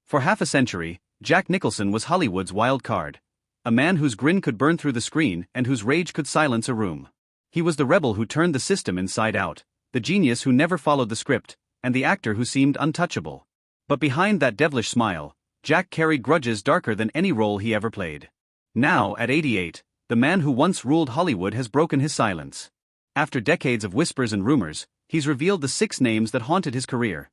For half a century, Jack Nicholson was Hollywood's wild card. A man whose grin could burn through the screen and whose rage could silence a room. He was the rebel who turned the system inside out, the genius who never followed the script, and the actor who seemed untouchable. But behind that devilish smile, Jack carried grudges darker than any role he ever played. Now, at 88, the man who once ruled Hollywood has broken his silence. After decades of whispers and rumors, he's revealed the 6 names that haunted his career.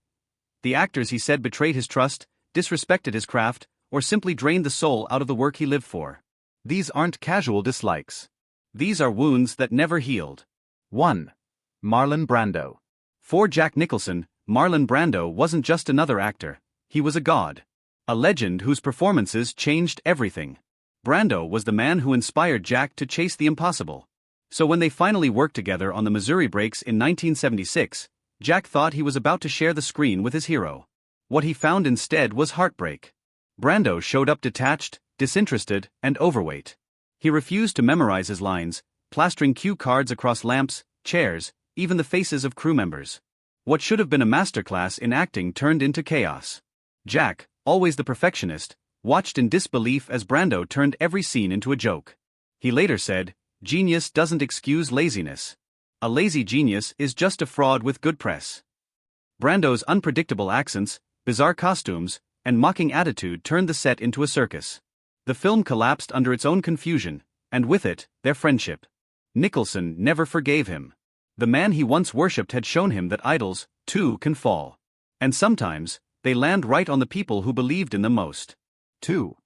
The actors he said betrayed his trust, disrespected his craft, or simply drained the soul out of the work he lived for. These aren't casual dislikes. These are wounds that never healed. 1. Marlon Brando. For Jack Nicholson, Marlon Brando wasn't just another actor, he was a god. A legend whose performances changed everything. Brando was the man who inspired Jack to chase the impossible. So when they finally worked together on the Missouri Breaks in 1976, Jack thought he was about to share the screen with his hero. What he found instead was heartbreak. Brando showed up detached, disinterested, and overweight. He refused to memorize his lines, plastering cue cards across lamps, chairs, even the faces of crew members. What should have been a masterclass in acting turned into chaos. Jack, always the perfectionist, watched in disbelief as Brando turned every scene into a joke. He later said, "Genius doesn't excuse laziness. A lazy genius is just a fraud with good press." Brando's unpredictable accents, bizarre costumes, and mocking attitude turned the set into a circus. The film collapsed under its own confusion, and with it, their friendship. Nicholson never forgave him. The man he once worshipped had shown him that idols, too, can fall. And sometimes, they land right on the people who believed in them most. 2.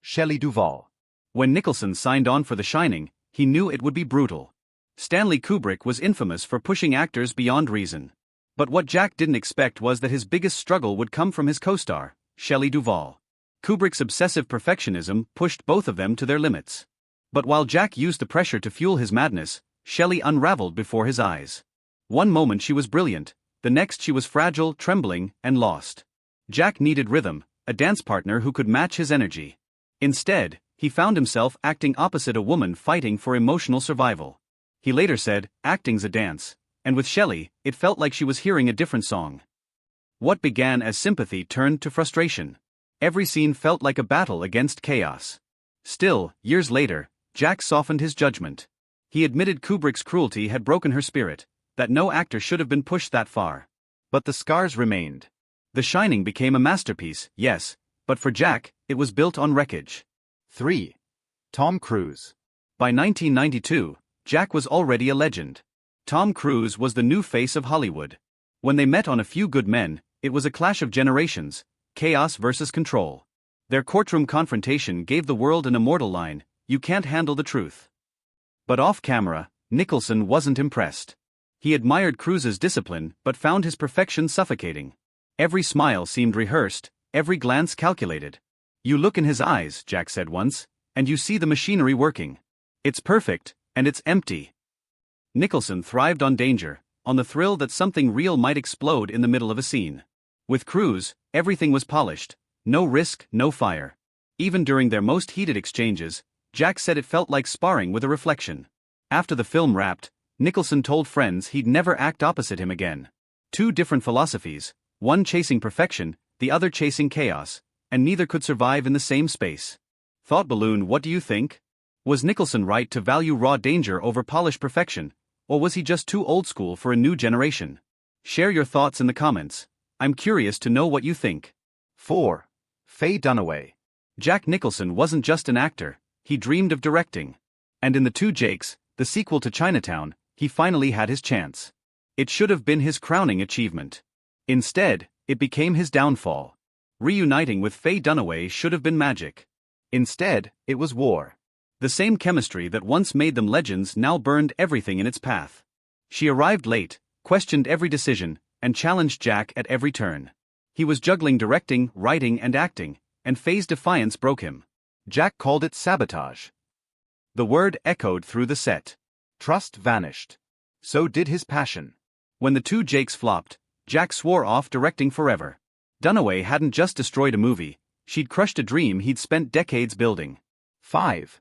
Shelley Duvall. When Nicholson signed on for The Shining, he knew it would be brutal. Stanley Kubrick was infamous for pushing actors beyond reason. But what Jack didn't expect was that his biggest struggle would come from his co-star, Shelley Duvall. Kubrick's obsessive perfectionism pushed both of them to their limits. But while Jack used the pressure to fuel his madness, Shelley unraveled before his eyes. One moment she was brilliant, the next she was fragile, trembling, and lost. Jack needed rhythm, a dance partner who could match his energy. Instead, he found himself acting opposite a woman fighting for emotional survival. He later said, "Acting's a dance," and with Shelley, it felt like she was hearing a different song. What began as sympathy turned to frustration. Every scene felt like a battle against chaos. Still, years later, Jack softened his judgment. He admitted Kubrick's cruelty had broken her spirit, that no actor should have been pushed that far. But the scars remained. The Shining became a masterpiece, yes, but for Jack, it was built on wreckage. 3. Tom Cruise. By 1992, Jack was already a legend. Tom Cruise was the new face of Hollywood. When they met on A Few Good Men, it was a clash of generations, chaos versus control. Their courtroom confrontation gave the world an immortal line, "You can't handle the truth." But off-camera, Nicholson wasn't impressed. He admired Cruise's discipline but found his perfection suffocating. Every smile seemed rehearsed, every glance calculated. "You look in his eyes," Jack said once, "and you see the machinery working. It's perfect, and it's empty." Nicholson thrived on danger, on the thrill that something real might explode in the middle of a scene. With Cruise, everything was polished, no risk, no fire. Even during their most heated exchanges, Jack said it felt like sparring with a reflection. After the film wrapped, Nicholson told friends he'd never act opposite him again. 2 different philosophies, one chasing perfection, the other chasing chaos, and neither could survive in the same space. Thought balloon, what do you think? Was Nicholson right to value raw danger over polished perfection, or was he just too old school for a new generation? Share your thoughts in the comments. I'm curious to know what you think. 4. Faye Dunaway. Jack Nicholson wasn't just an actor, he dreamed of directing. And in The Two Jakes, the sequel to Chinatown, he finally had his chance. It should have been his crowning achievement. Instead, it became his downfall. Reuniting with Faye Dunaway should have been magic. Instead, it was war. The same chemistry that once made them legends now burned everything in its path. She arrived late, questioned every decision, and challenged Jack at every turn. He was juggling directing, writing, and acting, and Faye's defiance broke him. Jack called it sabotage. The word echoed through the set. Trust vanished. So did his passion. When The Two Jakes flopped, Jack swore off directing forever. Dunaway hadn't just destroyed a movie, she'd crushed a dream he'd spent decades building. 5.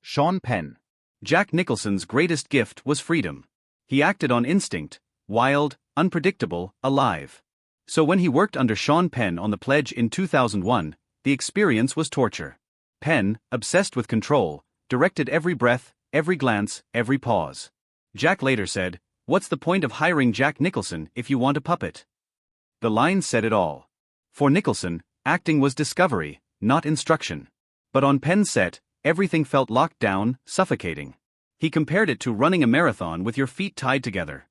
Sean Penn. Jack Nicholson's greatest gift was freedom. He acted on instinct, wild, unpredictable, alive. So when he worked under Sean Penn on The Pledge in 2001, the experience was torture. Penn, obsessed with control, directed every breath, every glance, every pause. Jack later said, "What's the point of hiring Jack Nicholson if you want a puppet?" The line said it all. For Nicholson, acting was discovery, not instruction. But on Penn's set, everything felt locked down, suffocating. He compared it to running a marathon with your feet tied together.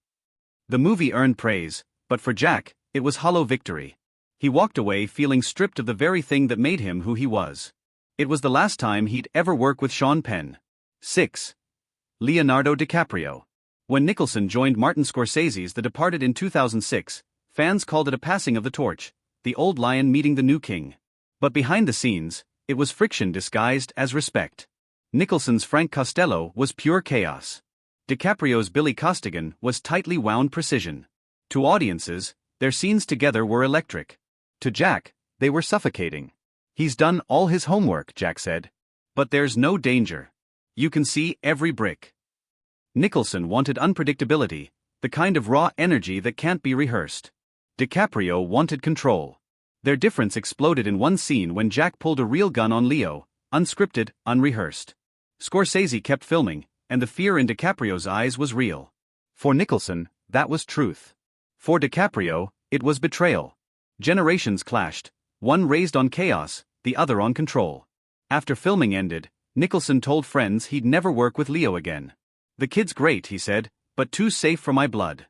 The movie earned praise, but for Jack, it was hollow victory. He walked away feeling stripped of the very thing that made him who he was. It was the last time he'd ever work with Sean Penn. 6. Leonardo DiCaprio. When Nicholson joined Martin Scorsese's The Departed in 2006, fans called it a passing of the torch, the old lion meeting the new king. But behind the scenes, it was friction disguised as respect. Nicholson's Frank Costello was pure chaos. DiCaprio's Billy Costigan was tightly wound precision. To audiences, their scenes together were electric. To Jack, they were suffocating. "He's done all his homework," Jack said. "But there's no danger. You can see every brick." Nicholson wanted unpredictability, the kind of raw energy that can't be rehearsed. DiCaprio wanted control. Their difference exploded in one scene when Jack pulled a real gun on Leo, unscripted, unrehearsed. Scorsese kept filming, and the fear in DiCaprio's eyes was real. For Nicholson, that was truth. For DiCaprio, it was betrayal. Generations clashed, one raised on chaos, the other on control. After filming ended, Nicholson told friends he'd never work with Leo again. "The kid's great," he said, "but too safe for my blood."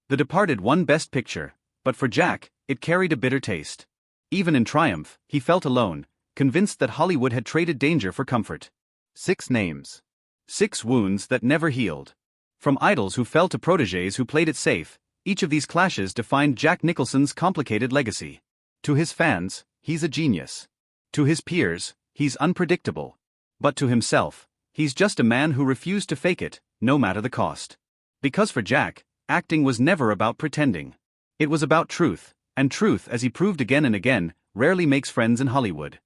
The Departed won Best Picture, but for Jack, it carried a bitter taste. Even in triumph, he felt alone, convinced that Hollywood had traded danger for comfort. 6 names. 6 wounds that never healed. From idols who fell to protégés who played it safe, each of these clashes defined Jack Nicholson's complicated legacy. To his fans, he's a genius. To his peers, he's unpredictable. But to himself, he's just a man who refused to fake it, no matter the cost. Because for Jack, acting was never about pretending. It was about truth, and truth, as he proved again and again, rarely makes friends in Hollywood.